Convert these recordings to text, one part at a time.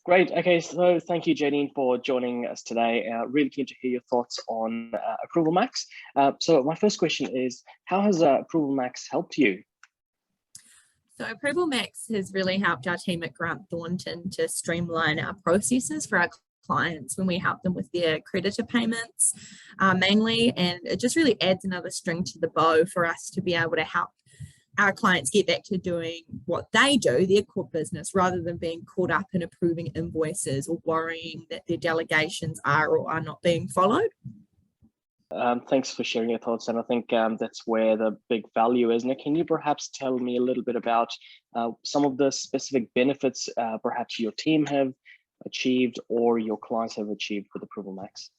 Great. Okay, so thank you, Jadene, for joining us today. Really keen to hear your thoughts on ApprovalMax. So my first question is, how has ApprovalMax helped you? So ApprovalMax has really helped our team at Grant Thornton to streamline our processes for our clients when we help them with their creditor payments mainly, and it just really adds another string to the bow for us to be able to help our clients get back to doing what they do, their core business, rather than being caught up in approving invoices or worrying that their delegations are or are not being followed. Thanks for sharing your thoughts, and I think that's where the big value is. Now, can you perhaps tell me a little bit about some of the specific benefits perhaps your team have achieved or your clients have achieved with ApprovalMax?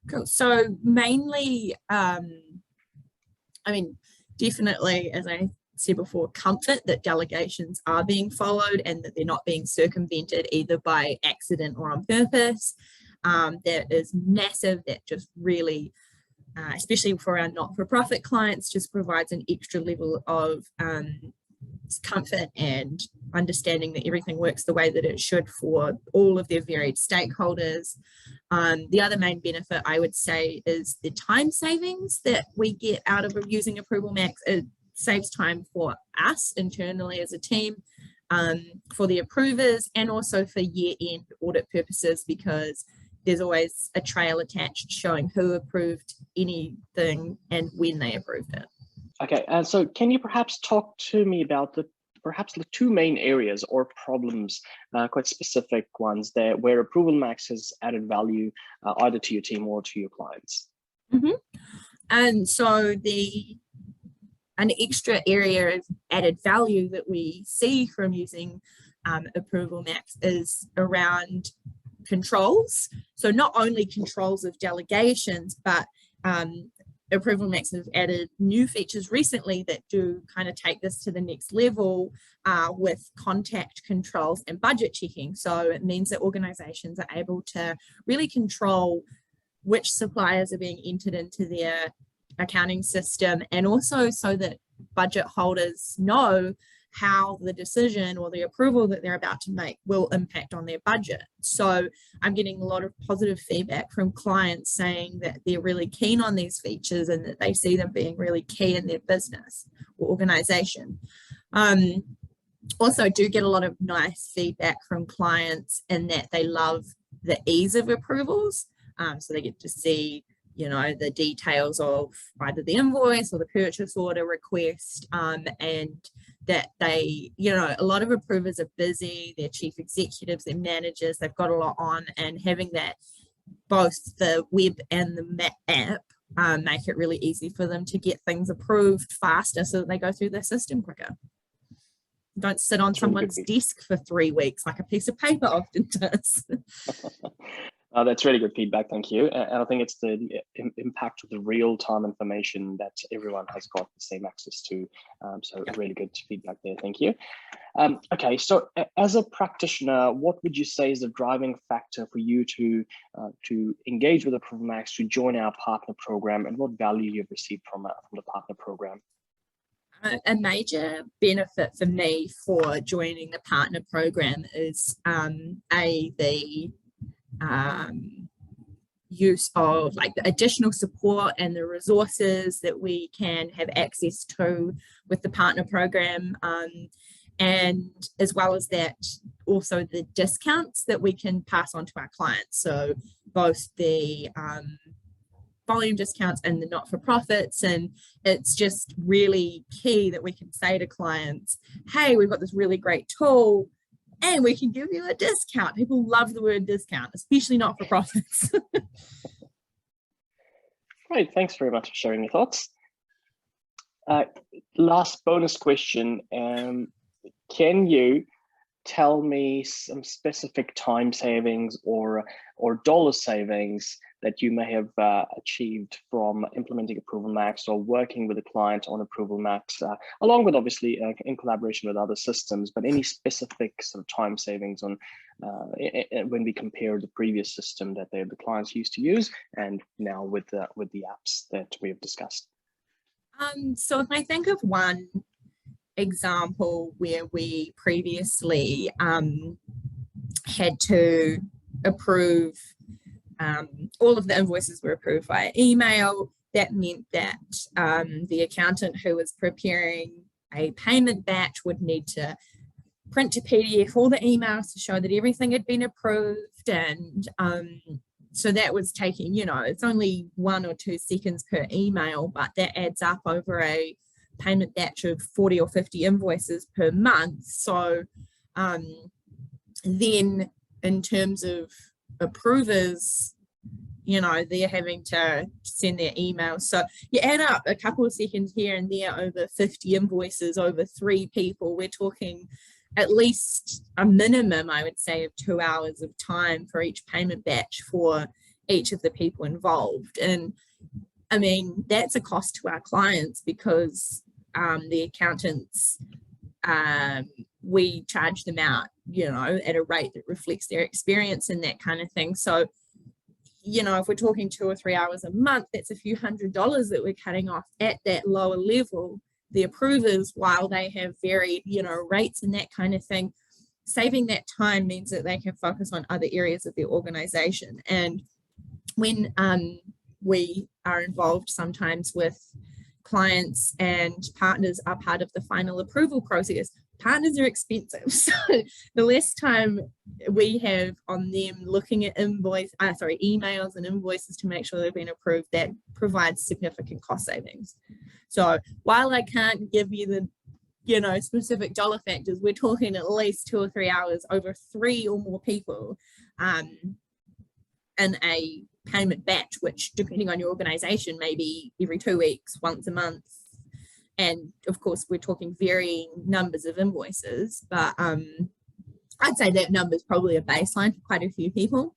Cool. So mainly, definitely, as I said before, comfort that delegations are being followed and that they're not being circumvented either by accident or on purpose. That is massive. That just really, especially for our not-for-profit clients, just provides an extra level of comfort and understanding that everything works the way that it should for all of their varied stakeholders. The other main benefit, I would say, is the time savings that we get out of using ApprovalMax. It saves time for us internally as a team, for the approvers, and also for year-end audit purposes, because there's always a trail attached showing who approved anything and when they approved it. Okay, and so can you perhaps talk to me about perhaps the two main areas or problems, quite specific ones there, where ApprovalMax has added value either to your team or to your clients? And so an extra area of added value that we see from using ApprovalMax is around controls. So not only controls of delegations, but ApprovalMax have added new features recently that do kind of take this to the next level with contact controls and budget checking. So it means that organizations are able to really control which suppliers are being entered into their accounting system, and also so that budget holders know how the decision or the approval that they're about to make will impact on their budget. So I'm getting a lot of positive feedback from clients saying that they're really keen on these features and that they see them being really key in their business or organization. Also do get a lot of nice feedback from clients in that they love the ease of approvals. So they get to see, you know, the details of either the invoice or the purchase order request, and that they, you know, a lot of approvers are busy, they're chief executives, they're managers, they've got a lot on, and having that, both the web and the app, make it really easy for them to get things approved faster so that they go through their system quicker. Don't sit on someone's desk for 3 weeks like a piece of paper often does. That's really good feedback, thank you. And I think it's the impact of the real-time information that everyone has got the same access to. So really good feedback there, thank you. Okay, so as a practitioner, what would you say is the driving factor for you to engage with ApprovalMax, to join our partner program, and what value you've received from the partner program? A major benefit for me for joining the partner program is the use of like the additional support and the resources that we can have access to with the partner program, and as well as that, also the discounts that we can pass on to our clients. So both the volume discounts and the not-for-profits, and it's just really key that we can say to clients, hey, we've got this really great tool and we can give you a discount. People love the word discount, especially not-for-profits. Great, thanks very much for sharing your thoughts. Last bonus question, can you tell me some specific time savings or dollar savings that you may have achieved from implementing ApprovalMax or working with a client on ApprovalMax, along with obviously in collaboration with other systems, but any specific sort of time savings on when we compare the previous system that the clients used to use and now with the apps that we have discussed? So if I think of one example where we previously had to approve, all of the invoices were approved via email. That meant that the accountant who was preparing a payment batch would need to print to PDF all the emails to show that everything had been approved. And so that was taking, it's only 1 or 2 seconds per email, but that adds up over a payment batch of 40 or 50 invoices per month. So then in terms of approvers, they're having to send their emails. So you add up a couple of seconds here and there over 50 invoices over 3 people. We're talking at least a minimum, I would say, of 2 hours of time for each payment batch for each of the people involved. And I mean, that's a cost to our clients because the accountants, we charge them out, at a rate that reflects their experience and that kind of thing. So, if we're talking 2 or 3 hours a month, that's a few $100s that we're cutting off at that lower level. The approvers, while they have varied, rates and that kind of thing, saving that time means that they can focus on other areas of their organization. And when we are involved sometimes with clients and partners are part of the final approval process, partners are expensive. So the less time we have on them looking at emails and invoices to make sure they've been approved, that provides significant cost savings. So while I can't give you the specific dollar factors, we're talking at least 2 or 3 hours over 3 or more people in a payment batch, which depending on your organization may be every 2 weeks, once a month. And of course, we're talking varying numbers of invoices, but I'd say that number is probably a baseline for quite a few people.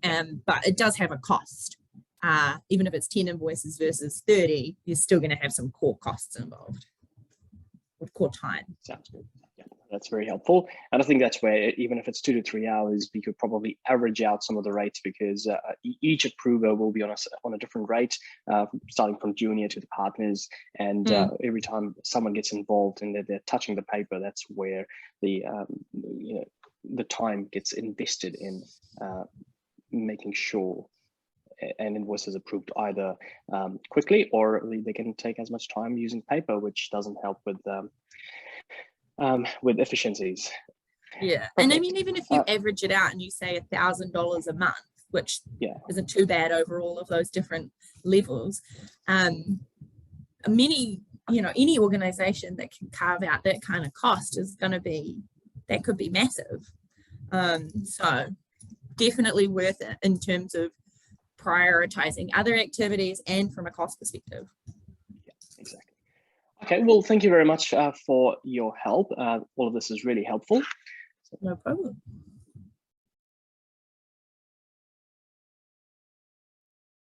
But it does have a cost. Even if it's 10 invoices versus 30, you're still going to have some core costs involved, with core time. Sounds good. Yeah, that's very helpful. And I think that's where, even if it's 2 to 3 hours, we could probably average out some of the rates, because each approver will be on a different rate, starting from junior to the partners. And every time someone gets involved and they're touching the paper, that's where the time gets invested in making sure an invoice is approved either quickly, or they can take as much time using paper, which doesn't help with efficiencies. Yeah, and I mean, even if you average it out and you say $1,000 a month, which isn't too bad over all of those different levels, any organization that can carve out that kind of cost is going to be, that could be massive. So definitely worth it in terms of prioritizing other activities and from a cost perspective. Yeah, exactly. Okay, well, thank you very much for your help. All of this is really helpful. No problem.